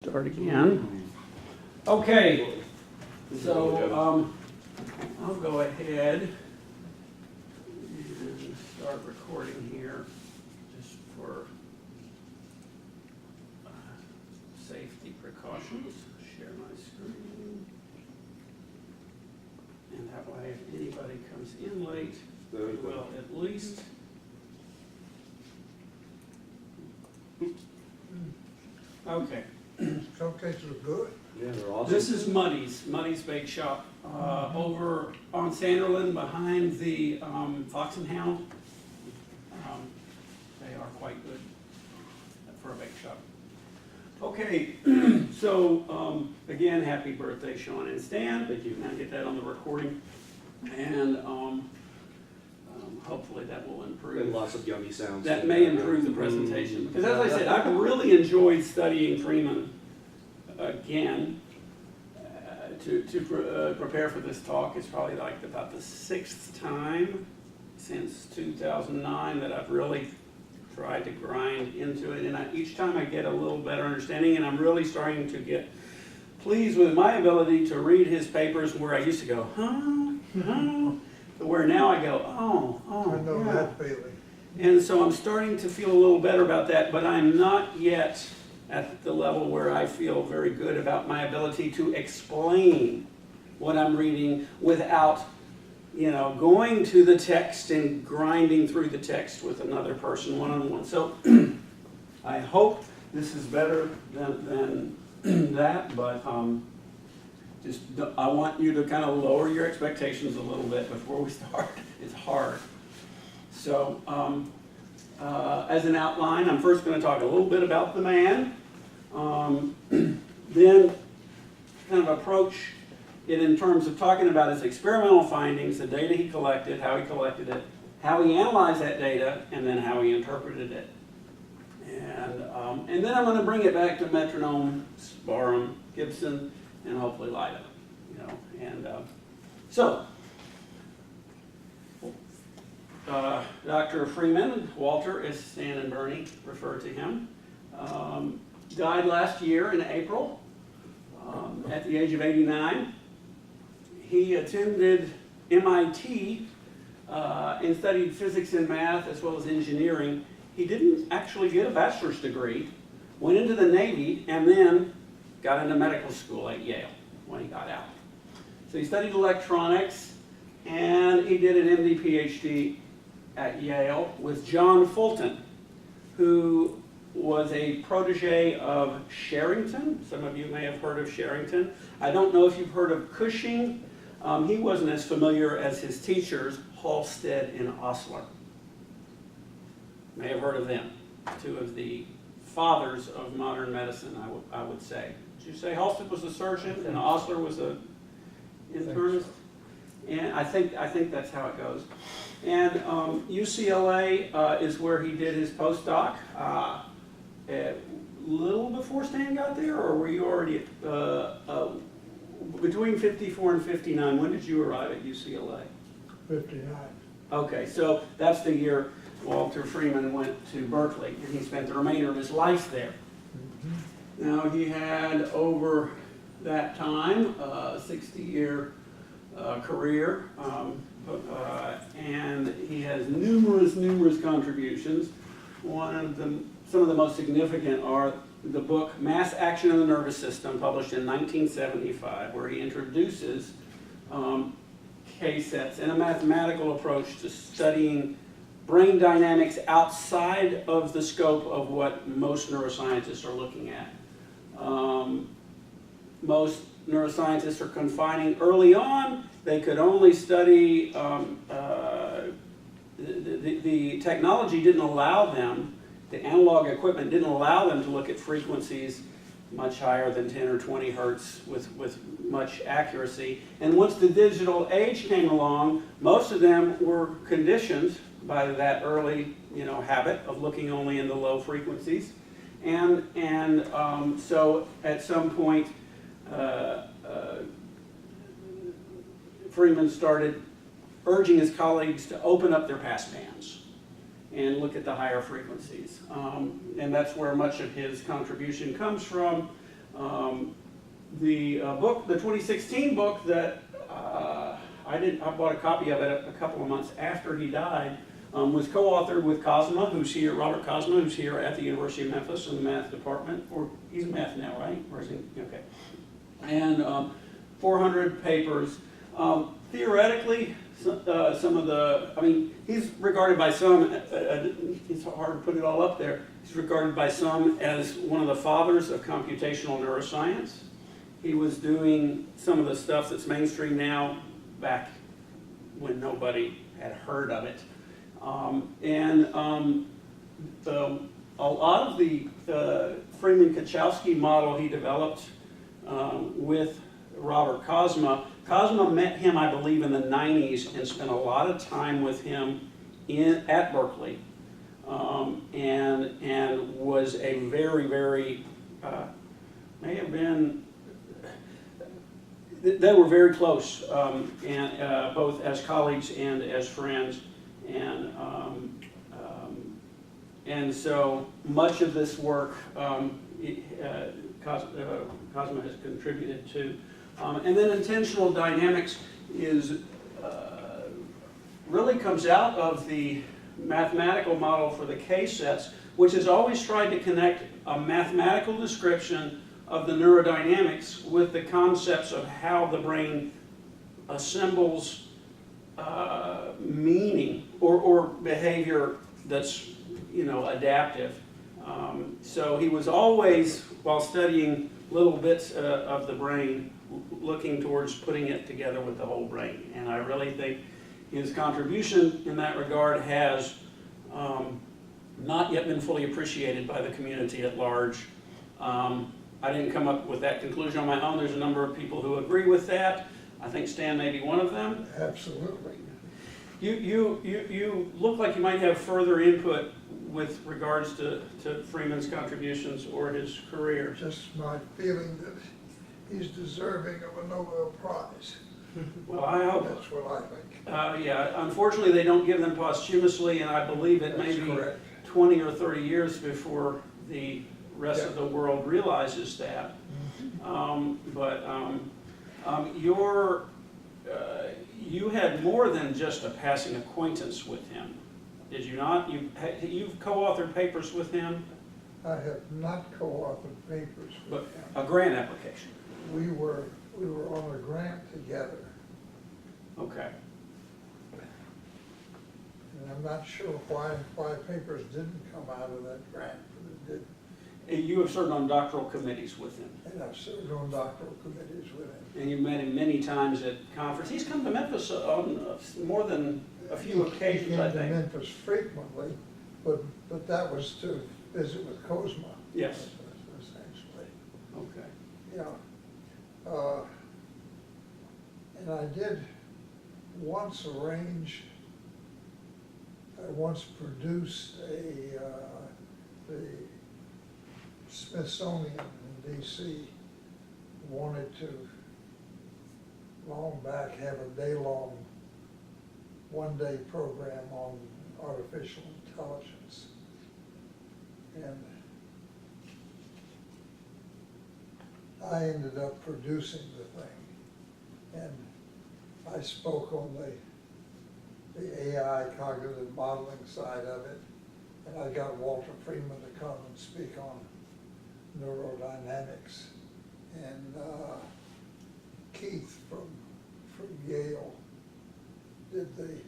Start again. Okay, so I'll go ahead and start recording here just for safety precautions. Share my screen. And that way, if anybody comes in late, we will at least. Okay. Cupcakes are good. Yeah, they're awesome. This is Muddy's Bake Shop, over on Sanderland behind the Fox and Hound. They are quite good for a bake shop. Okay, so again, happy birthday, Sean and Stan. Thank you. Now get that on the recording, and hopefully that will improve. And lots of yummy sounds. That may improve the presentation. Because as I said, I've really enjoyed studying Freeman again. To prepare for this talk, it's probably like about the 6th time since 2009 that I've really tried to grind into it. And each time I get a little better understanding, and I'm really starting to get pleased with my ability to read his papers where I used to go, to where now I go, I know yeah. that feeling. And so I'm starting to feel a little better about that, but I'm not yet at the level where I feel very good about my ability to explain what I'm reading without, going to the text and grinding through the text with another person one-on-one. So I hope this is better than that, but I want you to kind of lower your expectations a little bit before we start. It's hard. So as an outline, I'm first going to talk a little bit about the man, then kind of approach it in terms of talking about his experimental findings, the data he collected, how he collected it, how he analyzed that data, and then how he interpreted it. And then I'm going to bring it back to metronome, Barham, Gibson, and hopefully LIDA. So Dr. Freeman, Walter, as Stan and Bernie refer to him, died last year in April at the age of 89. He attended MIT and studied physics and math as well as engineering. He didn't actually get a bachelor's degree, went into the Navy, and then got into medical school at Yale when he got out. So he studied electronics, and he did an MD PhD at Yale with John Fulton, who was a protege of Sherrington. Some of you may have heard of Sherrington. I don't know if you've heard of Cushing. He wasn't as familiar as his teachers, Halsted and Osler. May have heard of them. Two of the fathers of modern medicine, I would say. Did you say Halsted was a surgeon and Osler was an internist? And I think that's how it goes. And UCLA is where he did his postdoc. A little before Stan got there, or were you already between 54 and 59? When did you arrive at UCLA? 59. Okay, so that's the year Walter Freeman went to Berkeley, and he spent the remainder of his life there. Now, he had, over that time, a 60-year career, and he has numerous contributions. Some of the most significant are the book Mass Action in the Nervous System, published in 1975, where he introduces K-sets and a mathematical approach to studying brain dynamics outside of the scope of what most neuroscientists are looking at. Most neuroscientists are confining early on. They could only study, the technology didn't allow them, the analog equipment didn't allow them to look at frequencies much higher than 10 or 20 hertz with much accuracy. And once the digital age came along, most of them were conditioned by that early habit of looking only in the low frequencies. And so at some point, Freeman started urging his colleagues to open up their passbands and look at the higher frequencies. And that's where much of his contribution comes from. The book, the 2016 book that I bought a copy of it a couple of months after he died, was co-authored with Cosma, who's here, Robert Cosma, who's here at the University of Memphis in the math department, or he's in math now, right? Or is he? Okay. And 400 papers. Theoretically, some of the, I mean, he's regarded by some, it's hard to put it all up there, he's regarded by some as one of the fathers of computational neuroscience. He was doing some of the stuff that's mainstream now, back when nobody had heard of it. A lot of the Freeman-Kachowski model he developed with Robert Cosma. Cosma met him, I believe, in the 90s and spent a lot of time with him at Berkeley, and was a very, very, may have been, they were very close, and both as colleagues and as friends, and so much of this work Cosma has contributed to. And then intentional dynamics is really comes out of the mathematical model for the K-sets, which has always tried to connect a mathematical description of the neurodynamics with the concepts of how the brain assembles meaning or behavior that's, you know, adaptive. So he was always, while studying little bits of the brain, looking towards putting it together with the whole brain. And I really think his contribution in that regard has not yet been fully appreciated by the community at large. I didn't come up with that conclusion on my own. There's a number of people who agree with that. I think Stan may be one of them. Absolutely. You look like you might have further input with regards to Freeman's contributions or his career. Just my feeling that he's deserving of a Nobel Prize. Well, I hope. That's what I think. Yeah, unfortunately they don't give them posthumously, and I believe it may be 20 or 30 years before the rest of the world realizes that. You had more than just a passing acquaintance with him, did you not? You've co-authored papers with him? I have not co-authored papers with him. A grant application? We were on a grant together. Okay. And I'm not sure why papers didn't come out of that grant, but it did. You have served on doctoral committees with him? And I've served on doctoral committees with him. And you've met him many times at conferences. He's come to Memphis on more than a few occasions, I think. He came to Memphis frequently, but that was to visit with Cosma. Yes. Essentially. Okay. Yeah. And I did once arrange, I once produced the Smithsonian in DC wanted to, long back, have a day-long, one-day program on artificial intelligence. And I ended up producing the thing. And I spoke on the AI cognitive modeling side of it. And I got Walter Freeman to come and speak on neurodynamics. And Keith from Yale did the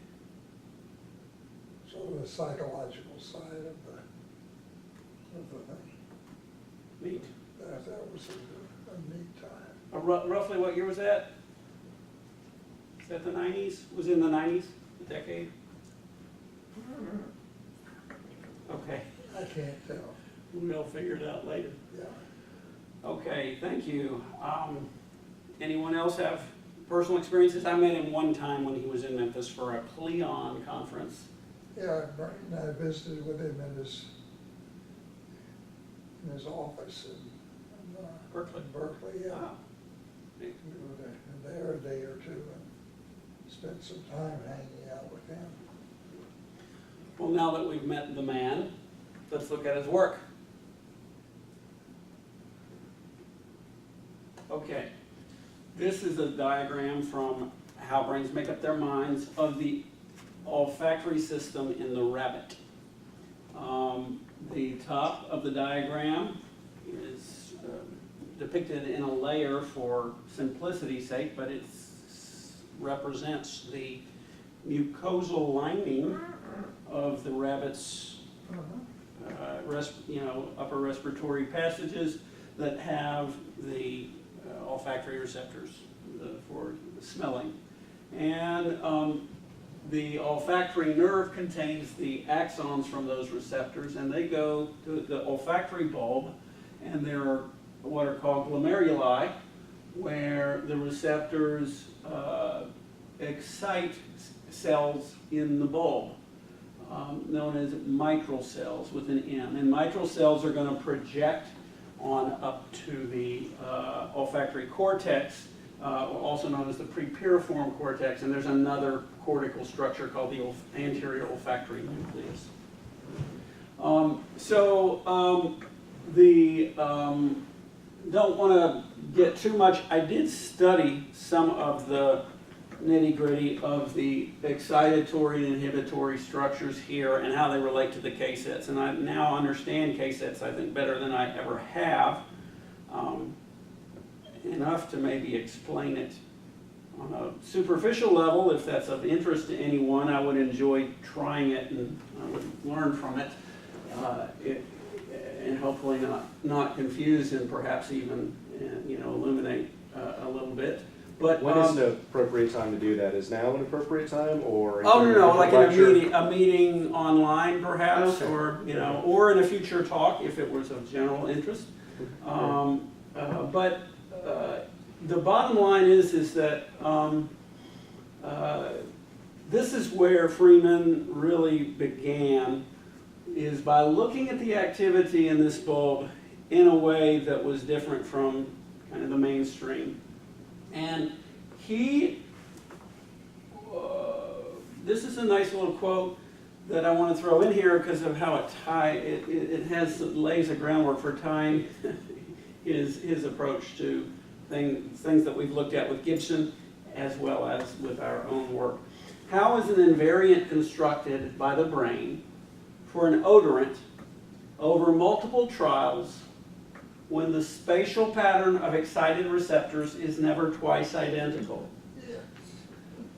sort of the psychological side of the thing. Neat. That was a neat time. Roughly what year was that? Is that the 90s? Was it in the 90s? The decade? Okay. I can't tell. We'll figure it out later. Yeah. Okay, thank you. Anyone else have personal experiences? I met him one time when he was in Memphis for a Cleon conference. Yeah, I visited with him in his office in Berkeley. Berkeley, yeah. Ah. We were there a day or two and spent some time hanging out with him. Well, now that we've met the man, let's look at his work. Okay, this is a diagram from How Brains Make Up Their Minds of the olfactory system in the rabbit. The top of the diagram is depicted in a layer for simplicity's sake, but it represents the mucosal lining of the rabbit's upper respiratory passages that have the olfactory receptors for smelling. And the olfactory nerve contains the axons from those receptors, and they go to the olfactory bulb, and there are what are called glomeruli, where the receptors excite cells in the bulb, known as mitral cells with an M. And mitral cells are going to project on up to the olfactory cortex, also known as the prepiriform cortex, and there's another cortical structure called the anterior olfactory nucleus. Don't want to get too much. I did study some of the nitty-gritty of the excitatory and inhibitory structures here and how they relate to the K-sets. And I now understand K-sets, I think, better than I ever have. Enough to maybe explain it on a superficial level. If that's of interest to anyone, I would enjoy trying it and I would learn from it, and hopefully not confuse and perhaps even illuminate a little bit. But when is the appropriate time to do that? Is now an appropriate time, or like in lecture? a meeting online perhaps, Okay. or in a future talk if it was of general interest. But the bottom line is that this is where Freeman really began, is by looking at the activity in this bulb in a way that was different from kind of the mainstream. And this is a nice little quote that I want to throw in here because of how it lays a groundwork for tying his approach to things that we've looked at with Gibson as well as with our own work. How is an invariant constructed by the brain for an odorant over multiple trials when the spatial pattern of excited receptors is never twice identical?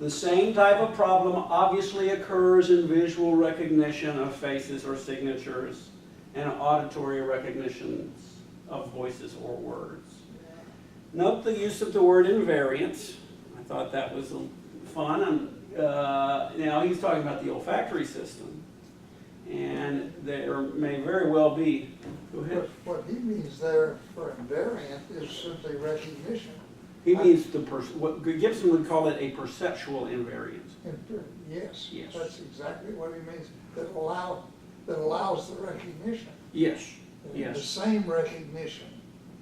The same type of problem obviously occurs in visual recognition of faces or signatures and auditory recognitions of voices or words. Note the use of the word invariant. I thought that was fun. Now he's talking about the olfactory system, and there may very well be. Go ahead. What he means there for invariant is simply recognition. He means what Gibson would call it a perceptual invariance. Yes, Yes. that's exactly what he means. That allows the recognition. Yes. The Yes. same recognition,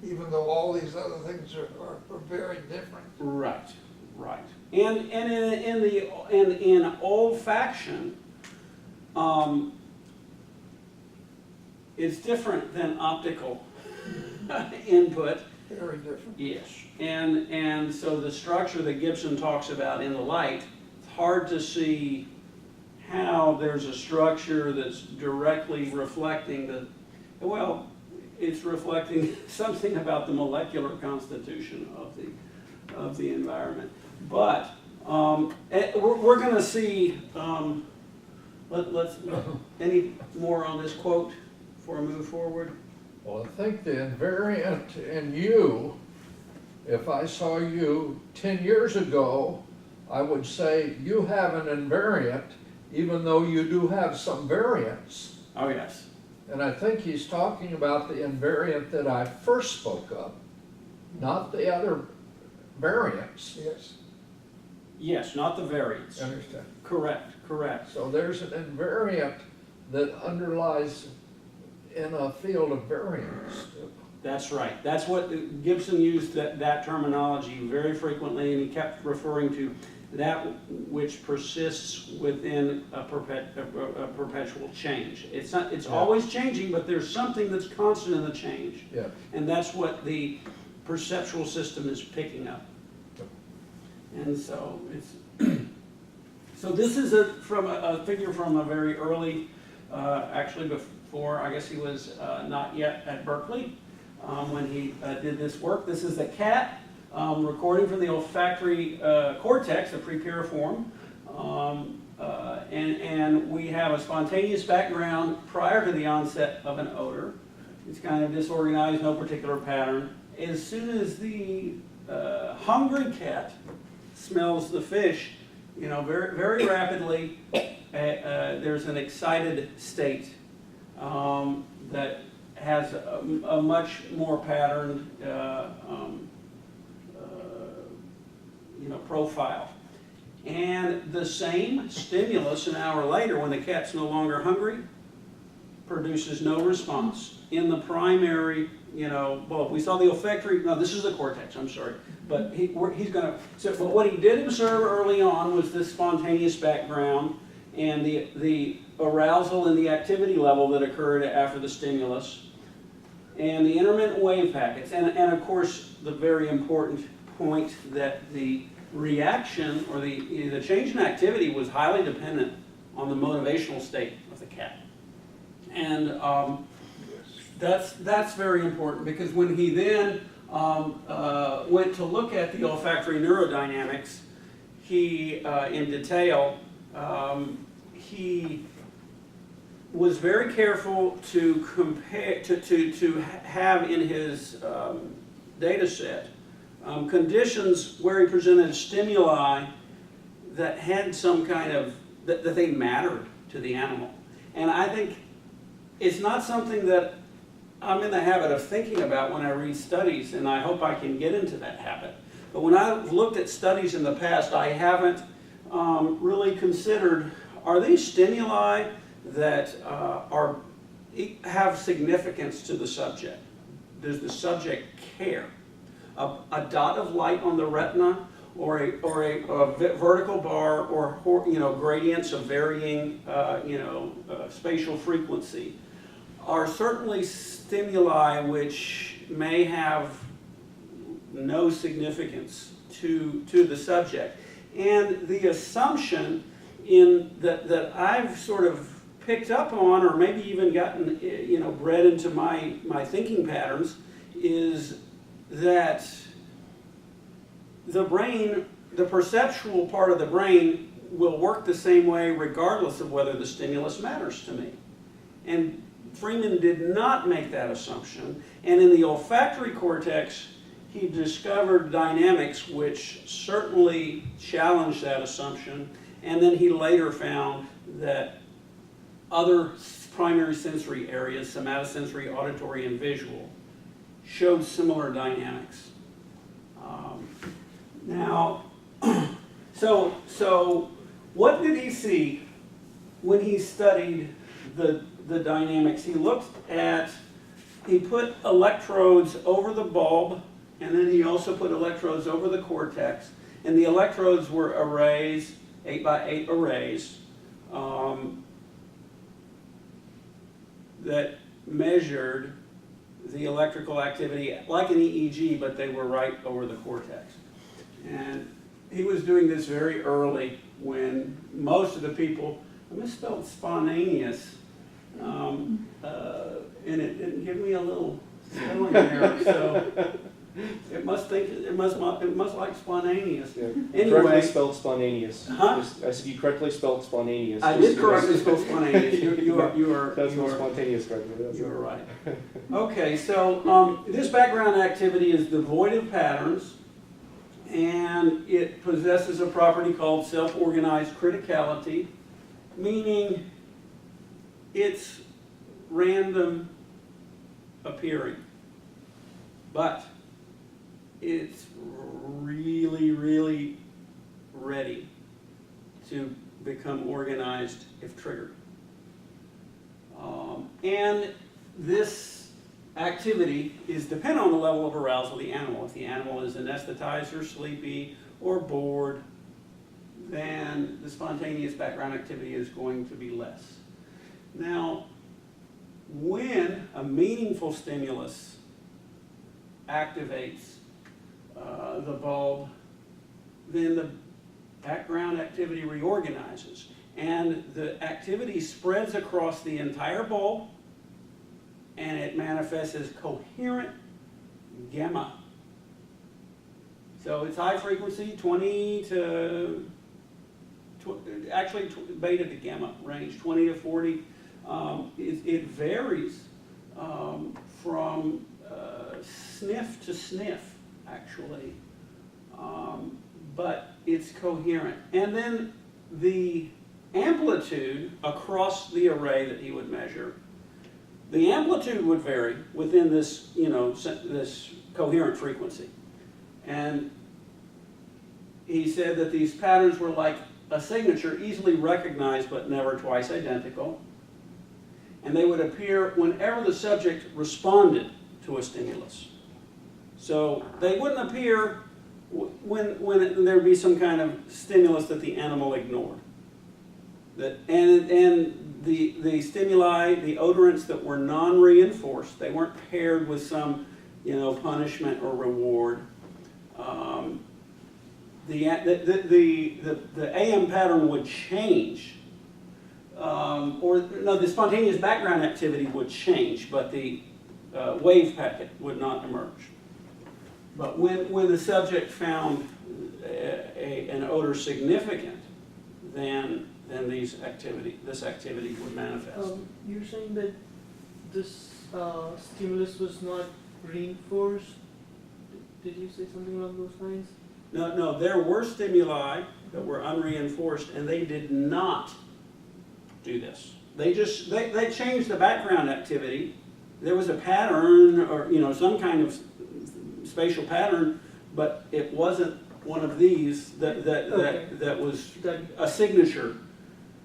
even though all these other things are very different. Right. Right. And in olfaction, it's different than optical input. Very different. Yes. And so the structure that Gibson talks about in the light, it's hard to see how there's a structure that's directly reflecting it's reflecting something about the molecular constitution of the environment. But we're going to see. Let's any more on this quote before I move forward. Well, I think the invariant in you, if I saw you 10 years ago, I would say you have an invariant, even though you do have some variance. Oh, yes. And I think he's talking about the invariant that I first spoke of, not the other variants. Yes. Yes, not the variance. Understand? Correct, correct. So there's an invariant that underlies in a field of variance. That's right. That's what Gibson used that terminology very frequently, and he kept referring to that which persists within a perpetual change. It's not. It's always changing, but there's something that's constant in the change. Yeah. And that's what the perceptual system is picking up. And so it's, so this is from a figure from a very early, actually before, I guess he was not yet at Berkeley when he did this work. This is a cat recording from the olfactory cortex, a prepiriform. And we have a spontaneous background prior to the onset of an odor. It's kind of disorganized, no particular pattern. As soon as the hungry cat smells the fish, you know, very, very rapidly, there's an excited state that has a much more patterned, you know, profile. And the same stimulus an hour later, when the cat's no longer hungry, produces no response. In the primary, you know, well, we saw the olfactory, no, this is the cortex, I'm sorry. But he's going to, so, but what he did observe early on was this spontaneous background and the arousal and the activity level that occurred after the stimulus, and the intermittent wave packets. And of course, the very important point that the reaction or the change in activity was highly dependent on the motivational state of the cat. And that's very important, because when he then went to look at the olfactory neurodynamics, he, in detail, he was very careful to compare, to have in his data set conditions where he presented stimuli that had some kind of, that they mattered to the animal. And I think it's not something that I'm in the habit of thinking about when I read studies, and I hope I can get into that habit. But when I've looked at studies in the past, I haven't really considered, are these stimuli that have significance to the subject? Does the subject care? A dot of light on the retina, or a vertical bar, or you know, gradients of varying spatial frequency, are certainly stimuli which may have no significance to the subject. And the assumption that I've sort of picked up on, or maybe even gotten, you know, bred into my thinking patterns, is that the brain, the perceptual part of the brain, will work the same way regardless of whether the stimulus matters to me. And Freeman did not make that assumption. And in the olfactory cortex, he discovered dynamics which certainly challenged that assumption. And then he later found that other primary sensory areas, somatosensory, auditory, and visual, showed similar dynamics. Now, so what did he see when he studied the dynamics? He put electrodes over the bulb, and then he also put electrodes over the cortex. And the electrodes were arrays, 8x8 arrays, that measured the electrical activity like an EEG, but they were right over the cortex. And he was doing this very early, when most of the people, I misspelled spontaneous, and it didn't give me a little spelling error, so it must like spontaneous. Yeah. Anyway, Correctly spelled spontaneous. Huh? I said you correctly spelled spontaneous. I did correctly spell spontaneous. You are That's what spontaneous correctly. You were right. Okay, so this background activity is devoid of patterns, and it possesses a property called self-organized criticality, meaning it's random appearing, but it's really, really ready to become organized if triggered. And this activity is dependent on the level of arousal of the animal. If the animal is anesthetized or sleepy or bored, then the spontaneous background activity is going to be less. Now, when a meaningful stimulus activates the bulb, then the background activity reorganizes. And the activity spreads across the entire bulb, and it manifests as coherent gamma. So it's high frequency, 20 to, beta to gamma range, 20 to 40. It varies from sniff to sniff, actually. But it's coherent. And then the amplitude across the array that he would measure, the amplitude would vary within this, this coherent frequency. And he said that these patterns were like a signature, easily recognized but never twice identical. And they would appear whenever the subject responded to a stimulus. So they wouldn't appear when there would be some kind of stimulus that the animal ignored. And the stimuli, the odorants that were non-reinforced, they weren't paired with some, punishment or reward. The AM pattern would change, the spontaneous background activity would change, but the wave packet would not emerge. But when the subject found an odor significant, then this activity would manifest. You're saying that this stimulus was not reinforced? Did you say something along those lines? No, there were stimuli that were unreinforced, and they did not do this. They changed the background activity. There was a pattern, or some kind of spatial pattern, but it wasn't one of these that was a signature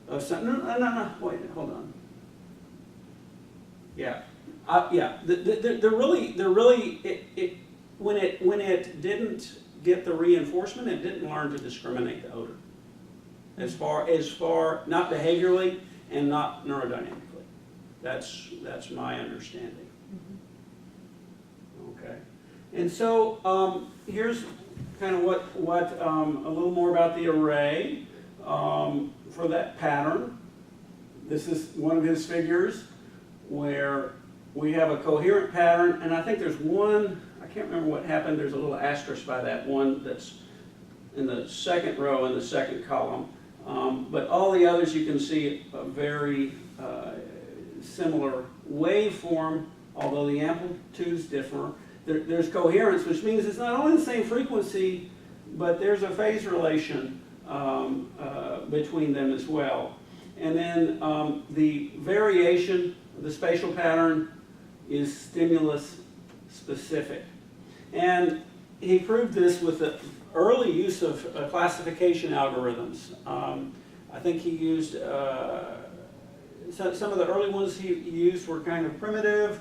of something. No, wait, hold on. Yeah, when it didn't get the reinforcement, it didn't learn to discriminate the odor. As far not behaviorally and not neurodynamically. That's my understanding. Okay. And so here's kind of what a little more about the array for that pattern. This is one of his figures where we have a coherent pattern, and I think there's one, I can't remember what happened, there's a little asterisk by that one that's in the second row in the second column. But all the others you can see a very similar waveform, although the amplitudes differ. There's coherence, which means it's not only the same frequency, but there's a phase relation between them as well. And then the variation, the spatial pattern, is stimulus specific. And he proved this with the early use of classification algorithms. I think he used, some of the early ones he used were kind of primitive.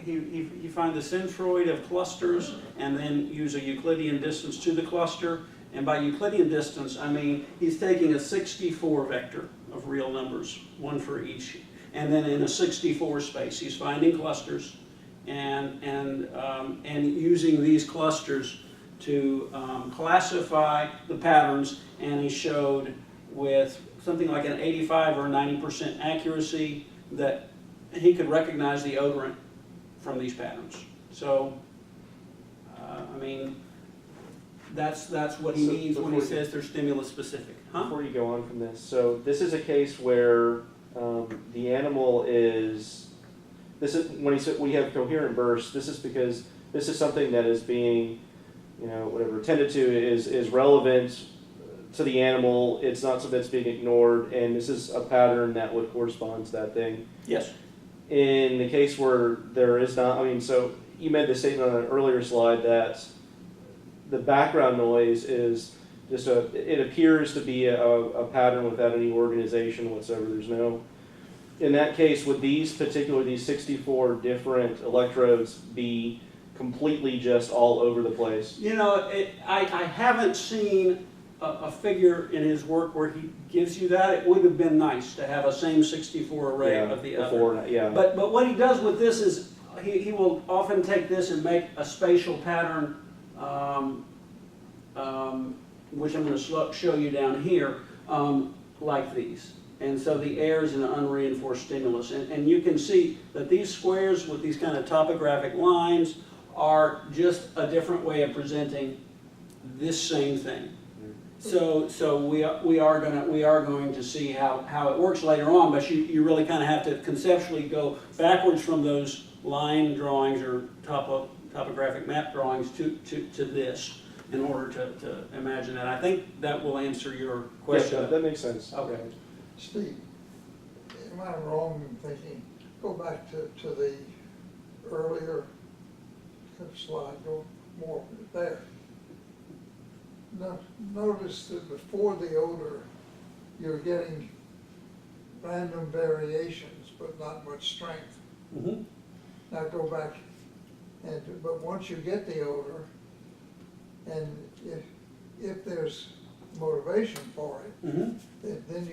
He found the centroid of clusters and then use a Euclidean distance to the cluster. And by Euclidean distance, I mean he's taking a 64 vector of real numbers, one for each. And then in a 64 space, he's finding clusters and using these clusters to classify the patterns. And he showed with something like an 85 or 90% accuracy that he could recognize the odorant from these patterns. So, I mean, that's what he means when he says they're stimulus specific. Before you go on from this, so this is a case where the animal is, when he said we have coherent bursts, this is because this is something that is being, attended to is relevant to the animal. It's not something that's being ignored, and this is a pattern that would correspond to that thing. Yes. In the case where there is not, so you made the statement on an earlier slide that the background noise is just it appears to be a pattern without any organization whatsoever. There's no, in that case, would these 64 different electrodes be completely just all over the place? I haven't seen a figure in his work where he gives you that. It would have been nice to have a same 64 array of the other. Yeah. But what he does with this is he will often take this and make a spatial pattern, which I'm going to show you down here, like these. And so the air is an unreinforced stimulus. And you can see that these squares with these kind of topographic lines are just a different way of presenting this same thing. So we are going to see how it works later on, but you really kind of have to conceptually go backwards from those line drawings or topographic map drawings to this in order to imagine that. I think that will answer your question. Yeah, that makes sense. Okay. Steve, am I wrong in thinking, go back to the earlier slide, go more there. Notice that before the odor, you're getting random variations, but not much strength. Mm-hmm. Now go back, but once you get the odor, and if there's motivation for it, Mm-hmm. then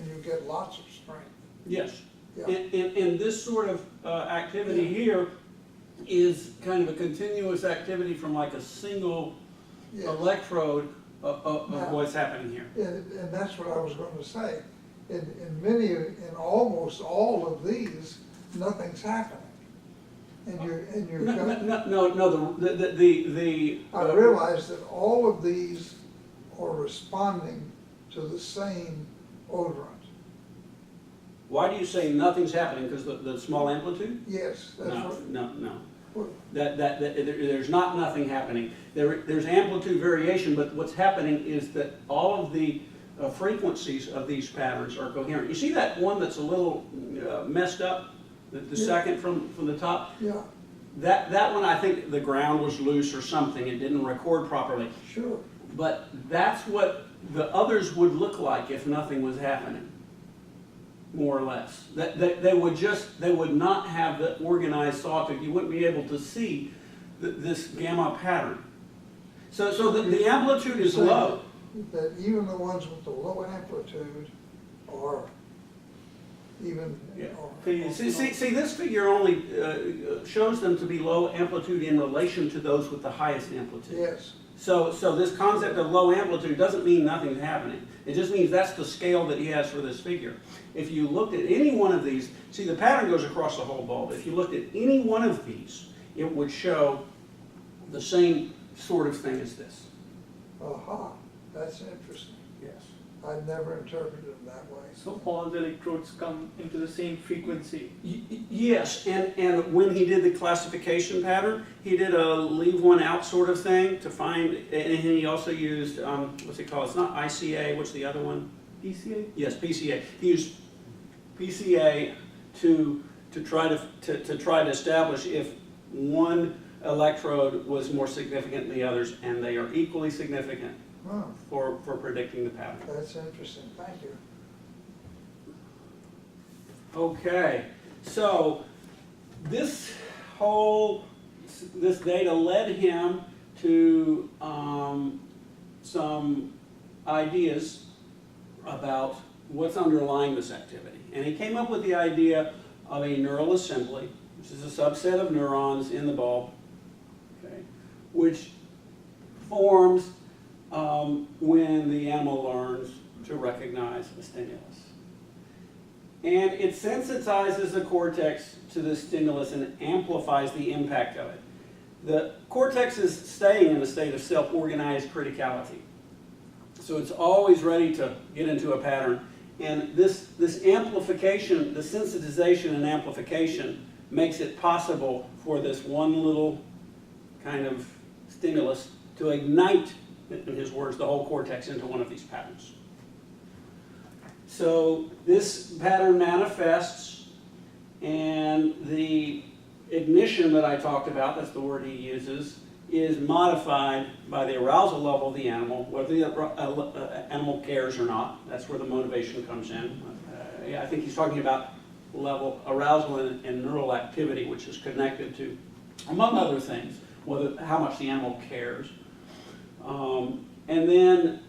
you get lots of strength. Yes. Yeah. And this sort of activity here is kind of a continuous activity from like a single Yes. electrode of Now- what's happening here. And that's what I was going to say. In almost all of these, nothing's happening. And you're No, the I realize that all of these are responding to the same odorant. why do you say nothing's happening? Because the small amplitude? Yes, that's No, what. no. what- There's not nothing happening. There's amplitude variation, but what's happening is that all of the frequencies of these patterns are coherent. You see that one that's a little messed up, the Yeah. second from the top? Yeah, That one, I think the ground was loose or something. It didn't record properly. sure. But that's what the others would look like if nothing was happening, more or less. They would not have the organized sawtooth. You wouldn't be able to see this gamma pattern. So the amplitude is Saying low. That even the ones with the low amplitude are even. Yeah. are- See, this figure only shows them to be low amplitude in relation to those with the highest amplitude. Yes, So this concept of low amplitude doesn't mean nothing's happening. It just means that's the scale that he has for this figure. If you looked at any one of these, see the pattern goes across the whole bulb. If you looked at any one of these, it would show the same sort of thing as this. aha, that's interesting. Yes. I've never interpreted them that way. So all the electrodes come into the same frequency. Yes, and when he did the classification pattern, he did a leave one out sort of thing to find, and he also used, what's it called? It's not ICA, what's the other one? PCA? Yes, PCA. He used PCA to try to establish if one electrode was more significant than the others, and they are equally significant Huh, for predicting the pattern. that's interesting, thank you. Okay, so this data led him to some ideas about what's underlying this activity. And he came up with the idea of a neural assembly, which is a subset of neurons in the bulb, okay, which forms when the animal learns to recognize a stimulus. And it sensitizes the cortex to the stimulus and amplifies the impact of it. The cortex is staying in a state of self-organized criticality. So it's always ready to get into a pattern. And this amplification, the sensitization and amplification makes it possible for this one little kind of stimulus to ignite, in his words, the whole cortex into one of these patterns. So this pattern manifests, and the ignition that I talked about, that's the word he uses, is modified by the arousal level of the animal, whether the animal cares or not. That's where the motivation comes in. I think he's talking about level arousal and neural activity, which is connected to, among other things, how much the animal cares. And then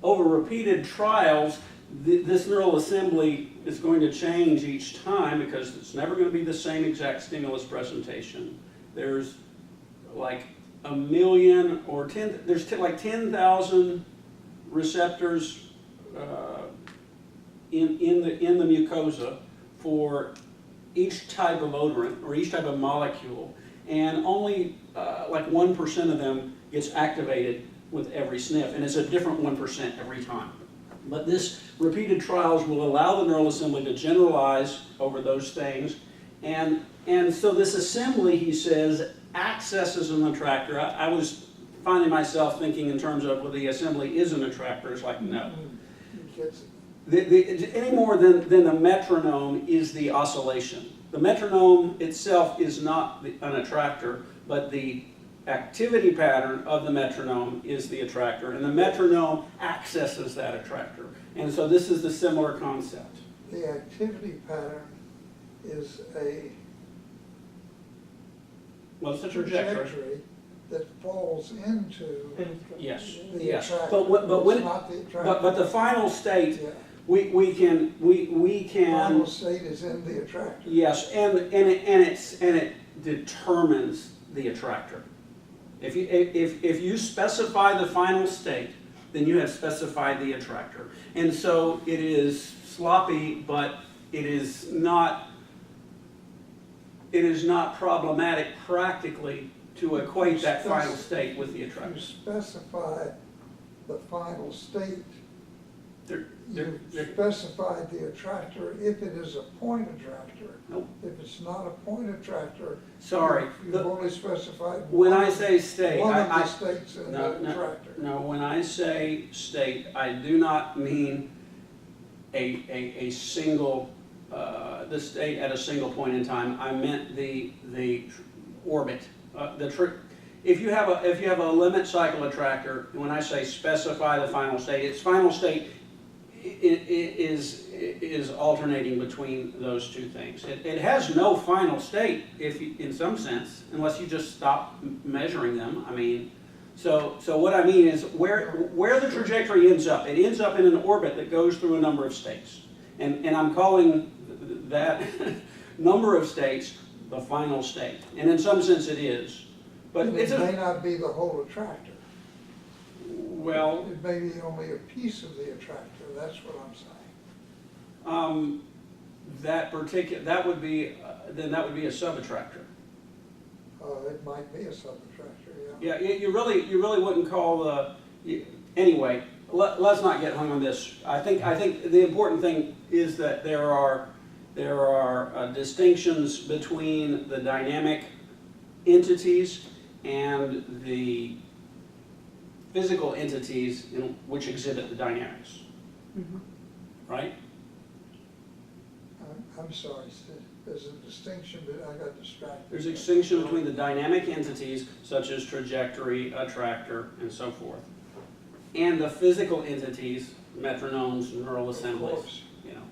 over repeated trials, this neural assembly is going to change each time because it's never going to be the same exact stimulus presentation. There's like a million or 10, there's like 10,000 receptors in the mucosa for each type of odorant or each type of molecule, and only like 1% of them gets activated with every sniff, and it's a different 1% every time. But this repeated trials will allow the neural assembly to generalize over those things, and so this assembly, he says, accesses an attractor. I was finding myself thinking in terms of, well, the assembly is an attractor. It's like, no. Any more than the metronome is the oscillation. The metronome itself is not an attractor, but the activity pattern of the metronome is the attractor, and the metronome accesses that attractor. And so this is the similar concept. The activity pattern is a Well, it's a trajectory. trajectory that falls into Yes, the yes. attractor. But when, It's not the attractor. but the final state, Yeah. we can Final state is in the attractor. yes, and it determines the attractor. If you specify the final state, then you have specified the attractor. And so it is sloppy, but it is not problematic practically to equate that final state with the You attractor. specify the final state. They're- You they're- specified the attractor if it is a point attractor. Nope. If it's not a point attractor. Sorry, You've only specified. when one I of- say state, One of I, the states in no, the no, attractor. no, when I say state, I do not mean a single, the state at a single point in time. I meant the orbit. If you have a limit cycle attractor, when I say specify the final state, its final state is alternating between those two things. It has no final state, in some sense, unless you just stop measuring them. I mean, so what I mean is where the trajectory ends up. It ends up in an orbit that goes through a number of states, and I'm calling that number of states the final state, and in some sense it is. But It may not be the whole attractor. well. It may be only a piece of the attractor, that's what I'm saying. That would be a sub-attractor. It might be a sub-attractor, yeah. Yeah, you really wouldn't call anyway, let's not get hung on this. I think the important thing is that there are distinctions between the dynamic entities and the physical entities which exhibit the dynamics, right? I'm sorry, Sid. There's a distinction, but I got distracted. There's a distinction between the dynamic entities, such as trajectory, attractor, and so forth, and the physical entities, metronomes, neural Of assemblies, course.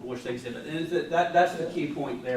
which they exhibit. And that's the key point there.